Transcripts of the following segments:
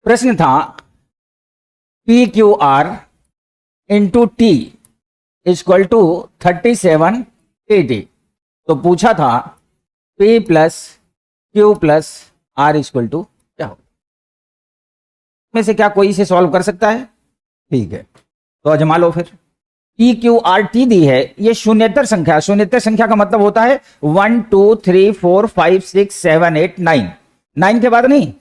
प्रश्न था P Q R into T equal to 3780। तो पूछा था P plus Q plus R equal to क्या हो, में से क्या कोई इसे सॉल्व कर सकता है? ठीक है, तो अजमा लो फिर। P क्यू आर टी दी है, ये शून्येतर संख्या, शून्येतर संख्या का मतलब होता है 1 2 3 4 5 6 7 8 9। 9 के बाद नहीं,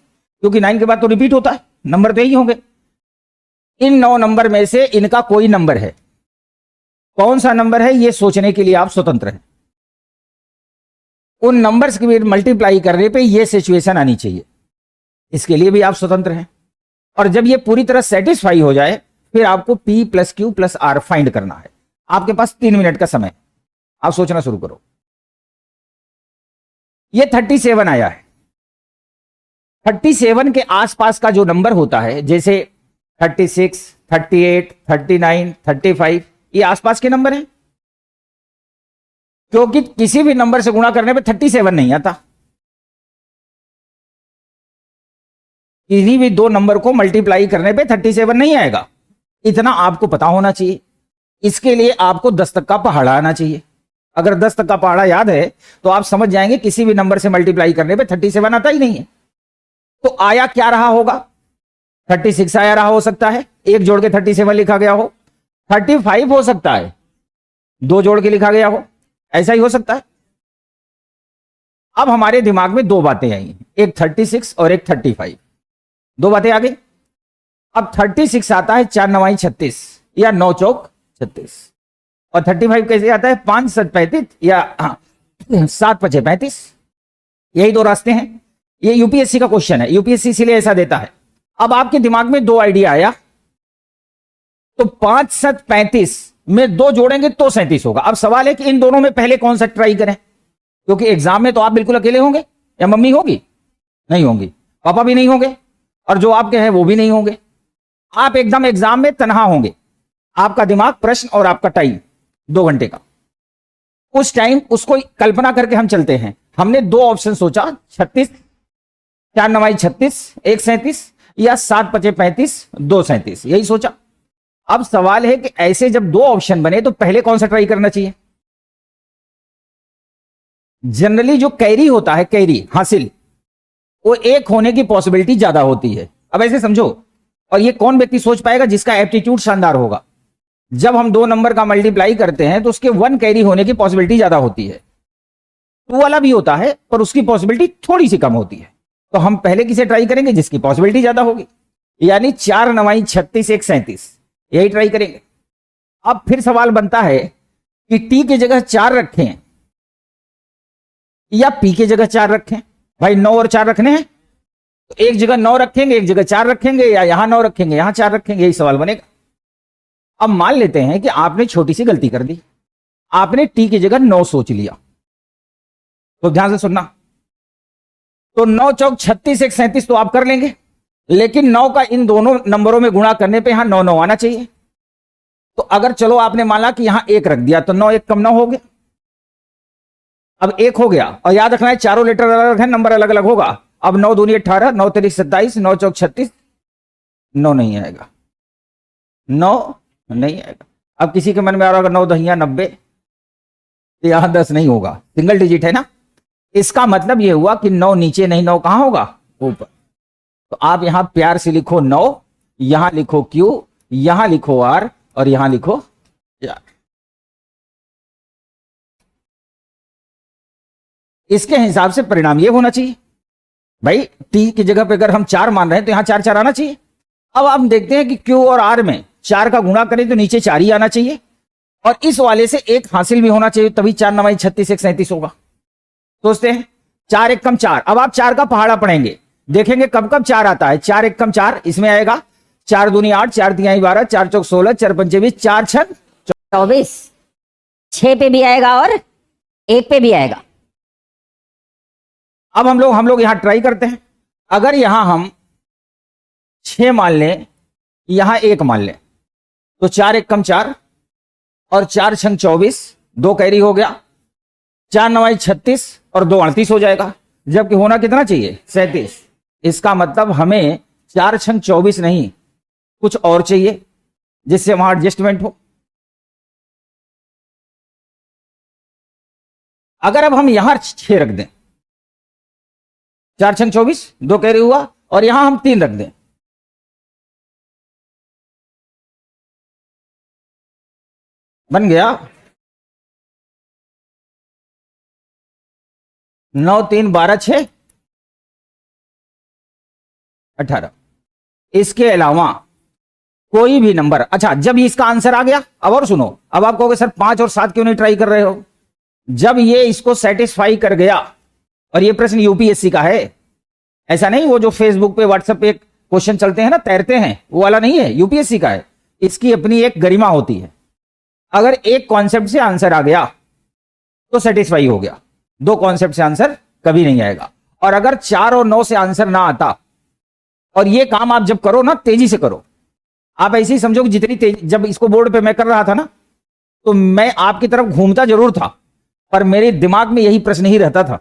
क्योंकि 9 के बाद तो रिपीट होता है, नंबर तो यही होंगे। इन 9 नंबर में से इनका कोई नंबर है, कौन सा नंबर है ये सोचने के लिए आप स्वतंत्र हैं। उन नंबर्स की मल्टीप्लाई करने पे ये सिचुएशन आनी चाहिए, इसके लिए भी आप स्वतंत्र हैं। और जब ये पूरी तरह सेटिस्फाई हो जाए फिर आपको P plus Q plus R find करना है। आपके पास 3 मिनट का समय, आप सोचना शुरू करो। ये 37 आया है, 37 के आसपास का जो नंबर होता है, जैसे 36 38 39 35, ये आसपास के नंबर हैं, क्योंकि किसी भी नंबर से गुणा करने पे 37 नहीं आता। किसी भी दो नंबर को मल्टीप्लाई करने पे 37 नहीं आएगा, इतना आपको पता होना चाहिए। इसके लिए आपको 10 तक का पहाड़ा आना चाहिए। अगर 10 तक का पहाड़ा याद है तो आप समझ जाएंगे किसी भी नंबर से मल्टीप्लाई करने पे 37 आता ही नहीं है। तो आया क्या रहा होगा? 36 आया रहा हो सकता है, एक जोड़ के 37 लिखा गया हो। 35 हो सकता है, दो जोड़ के लिखा गया हो, ऐसा ही हो सकता है। अब हमारे दिमाग में दो बातें आई, एक 36 और एक 35, दो बातें आ गई। अब 36 आता है 4 9 36 या 9 चौक 36, और 35 कैसे आता है 5 7 35 या 7 5 35। यही दो रास्ते हैं। ये यूपीएससी का क्वेश्चन है, यूपीएससी इसीलिए ऐसा देता है। अब आपके दिमाग में दो आइडिया आया, तो 5 7 35 में दो जोड़ेंगे तो 37 होगा। अब सवाल है कि इन दोनों में पहले कौन सा ट्राई करें, क्योंकि एग्जाम में तो आप बिल्कुल अकेले होंगे, या मम्मी होगी? नहीं होंगी, पापा भी नहीं होंगे, और जो आपके हैं वो भी नहीं होंगे। आप एकदम एग्जाम में तनहा होंगे। आपका दिमाग, प्रश्न और आपका टाइम 2 घंटे का। उस टाइम उसको कल्पना करके हम चलते हैं। हमने दो ऑप्शन सोचा, 36 4 9 36 1 37 या 7 5 35 2 37, यही सोचा। अब सवाल है कि ऐसे जब दो ऑप्शन बने तो पहले कौन सा ट्राई करना चाहिए? जनरली जो कैरी होता है, कैरी हासिल, वो एक होने की पॉसिबिलिटी ज्यादा होती है। अब ऐसे समझो, और ये कौन व्यक्ति सोच पाएगा जिसका एप्टीट्यूड शानदार होगा। जब हम दो नंबर का मल्टीप्लाई करते हैं तो उसके 1 कैरी होने की पॉसिबिलिटी ज्यादा होती है। 2 वाला भी होता है पर उसकी पॉसिबिलिटी थोड़ी सी कम होती है। तो हम पहले किसे ट्राई करेंगे? जिसकी पॉसिबिलिटी ज्यादा होगी, यानी 4 9 36 1 37, यही ट्राई करेंगे। अब फिर सवाल बनता है कि टी की जगह 4 रखें या पी की जगह 4 रखें। भाई 9 और 4 रखने हैं, तो एक जगह 9 रखेंगे, एक जगह 4 रखेंगे, या यहां 9 रखेंगे यहां 4 रखेंगे, यही सवाल बनेगा। अब मान लेते हैं कि आपने छोटी सी गलती कर दी, आपने टी की जगह 9 सोच लिया। तो ध्यान से सुनना, तो 9 चौक 36 1 37 तो आप कर लेंगे, लेकिन 9 का इन दोनों नंबरों में गुणा करने पे यहां 9 9 आना चाहिए। तो अगर चलो आपने माना कि यहां 1 रख दिया, तो 9 1 कम 9 हो गया। अब 1 हो गया, और याद रखना है चारों लेटर अलग अलग है, नंबर अलग अलग होगा। अब 9 दूनी 18, 9 3 27, 9 चौक 36, 9 नहीं आएगा, 9 नहीं आएगा। अब किसी के मन में आ रहा होगा 9 दहिया 90, तो यहां 10 नहीं होगा, सिंगल डिजिट है ना। इसका मतलब यह हुआ कि 9 नीचे नहीं, 9 कहां होगा? ऊपर। तो आप यहां प्यार से लिखो 9, यहां लिखो Q, यहां लिखो R, और यहां लिखो R। इसके हिसाब से परिणाम ये होना चाहिए। भाई T की जगह पे अगर हम 4 मान रहे हैं तो यहां 4 4 आना चाहिए। अब हम देखते हैं कि Q और R में 4 का गुणा करें तो नीचे 4 ही आना चाहिए, और इस वाले से 1 हासिल भी होना चाहिए, तभी 4 9 36 1 37 होगा। सोचते हैं 4 1 कम 4। अब आप 4 का पहाड़ा पढ़ेंगे, देखेंगे कब कब 4 आता है। 4 1 कम 4 इसमें आएगा, 4 दूनी 8, 4 3 12, 4 चौक 16, 4 5 20, 4 6 24, 6 पे भी आएगा और 1 पे भी आएगा। अब हम लोग यहां ट्राई करते हैं। अगर यहां हम 6 मान लें, यहां 1 मान लें, तो 4 1 कम 4 और 4 6 24, 2 कैरी हो गया, 4 9 36 और 2 38 हो जाएगा, जबकि होना कितना चाहिए? 37। इसका मतलब हमें 4 छंग 24 नहीं, कुछ और चाहिए जिससे वहां एडजस्टमेंट हो। अगर अब हम यहां 6 रख दें, 4 छंग 24, 2 कैरी हुआ, और यहां हम 3 रख दें, बन गया 9 3 12 6 18। इसके अलावा कोई भी नंबर, अच्छा जब इसका आंसर आ गया, अब और सुनो, अब आप कहोगे सर 5 और 7 क्यों नहीं ट्राई कर रहे हो? जब ये इसको सेटिस्फाई कर गया, और ये प्रश्न यूपीएससी का है, ऐसा नहीं वो जो फेसबुक पे व्हाट्सएप पे क्वेश्चन चलते हैं ना, तैरते हैं, वो वाला नहीं है, यूपीएससी का है। इसकी अपनी एक गरिमा होती है। अगर एक कॉन्सेप्ट से आंसर आ गया तो सेटिस्फाई हो गया, 2 कॉन्सेप्ट से आंसर कभी नहीं आएगा। और अगर 4 और 9 से आंसर ना आता, और ये काम आप जब करो ना, तेजी से करो। आप ऐसे ही समझो कि जितनी तेजी, जब इसको बोर्ड पे मैं कर रहा था ना, तो मैं आपकी तरफ घूमता जरूर था, पर मेरे दिमाग में यही प्रश्न ही रहता था।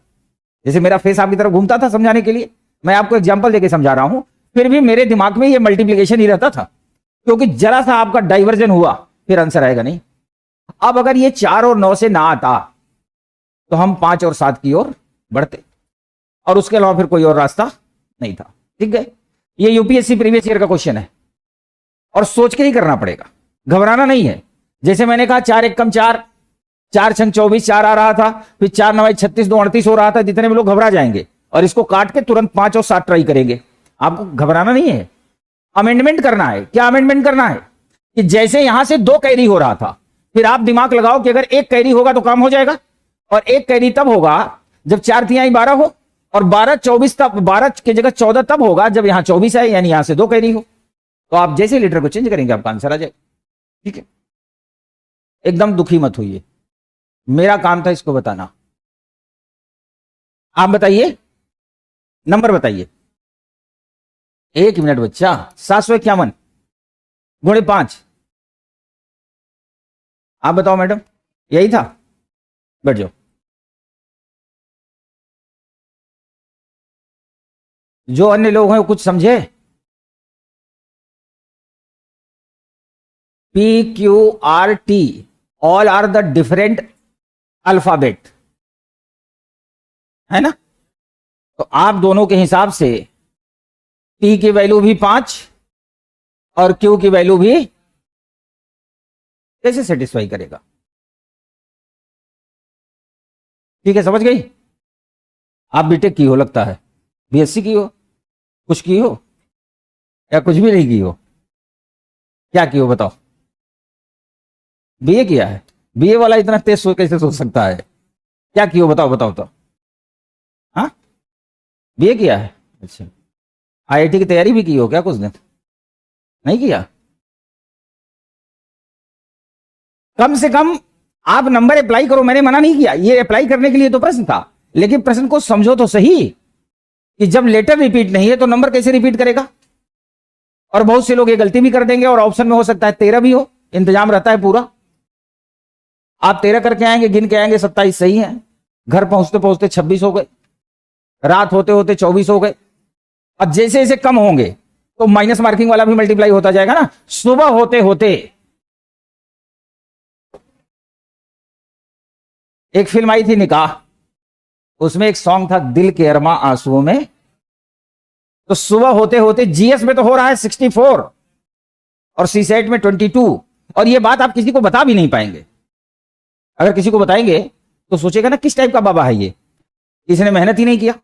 जैसे मेरा फेस आपकी तरफ घूमता था समझाने के लिए, मैं आपको एग्जांपल देके समझा रहा हूं, फिर भी मेरे दिमाग में ये मल्टीप्लिकेशन ही रहता था, क्योंकि जरा सा आपका डाइवर्जन हुआ फिर आंसर आएगा नहीं। अब अगर ये 4 और 9 से ना आता, तो हम 5 और 7 की ओर बढ़ते, और उसके अलावा फिर कोई और रास्ता नहीं था। ठीक है, ये यूपीएससी प्रीवियस ईयर का क्वेश्चन है, और सोच के ही करना पड़ेगा, घबराना नहीं है। जैसे मैंने कहा 4 1 कम 4, 4 छंग 24, 4 आ रहा था, फिर 4 9 36, 2 38 हो रहा था, जितने भी लोग घबरा जाएंगे और इसको काट के तुरंत 5 और 7 ट्राई करेंगे। आपको घबराना नहीं है, अमेंडमेंट करना है। क्या अमेंडमेंट करना है? कि जैसे यहां से 2 कैरी हो रहा था, फिर आप दिमाग लगाओ कि अगर 1 कैरी होगा तो काम हो जाएगा, और 1 कैरी तब होगा जब 4 तिहाई 12 हो, और 12 24 तब, 12 की जगह 14 तब होगा जब यहां 24 है, यानी यहां से 2 कैरी हो। तो आप जैसे लीटर को चेंज करेंगे आपका आंसर आ जाएगा। ठीक है, एकदम दुखी मत होइए, मेरा काम था इसको बताना। आप बताइए, नंबर बताइए। 1 मिनट बच्चा, 751 गुणे 5, आप बताओ मैडम, यही था? बैठ जाओ। जो अन्य लोग हैं वो कुछ समझे? PQRT all are the different alphabet, है ना? तो आप दोनों के हिसाब से P की वैल्यू भी 5 और Q की वैल्यू भी कैसे सेटिस्फाई करेगा? ठीक है, समझ गई? आप बीटेक की हो लगता है, बीएससी की हो, कुछ की हो, या कुछ भी नहीं की हो? क्या की हो बताओ? बीए किया है? बीए वाला इतना तेज कैसे सोच सकता है? क्या की हो बताओ बताओ तो। हाँ, बीए किया है? अच्छा, आईआईटी की तैयारी भी की हो क्या कुछ दिन? नहीं किया? कम से कम आप नंबर अप्लाई करो, मैंने मना नहीं किया, ये अप्लाई करने के लिए तो प्रश्न था, लेकिन प्रश्न को समझो तो सही कि जब लेटर रिपीट नहीं है तो नंबर कैसे रिपीट करेगा? और बहुत से लोग ये गलती भी कर देंगे, और ऑप्शन में हो सकता है 13 भी हो, इंतजाम रहता है पूरा। आप 13 करके आएंगे, गिन के आएंगे 27 सही है, घर पहुंचते पहुंचते 26 हो गए, रात होते होते 24 हो गए। अब जैसे जैसे कम होंगे तो माइनस मार्किंग वाला भी मल्टीप्लाई होता जाएगा ना। सुबह होते होते, एक फिल्म आई थी निकाह, उसमें एक सॉन्ग था दिल के अरमा आंसुओं में। तो सुबह होते होते जीएस में तो हो रहा है 64 और सीसेट में 22, और ये बात आप किसी को बता भी नहीं पाएंगे। अगर किसी को बताएंगे तो सोचेगा ना किस टाइप का बाबा है ये, इसने मेहनत ही नहीं किया।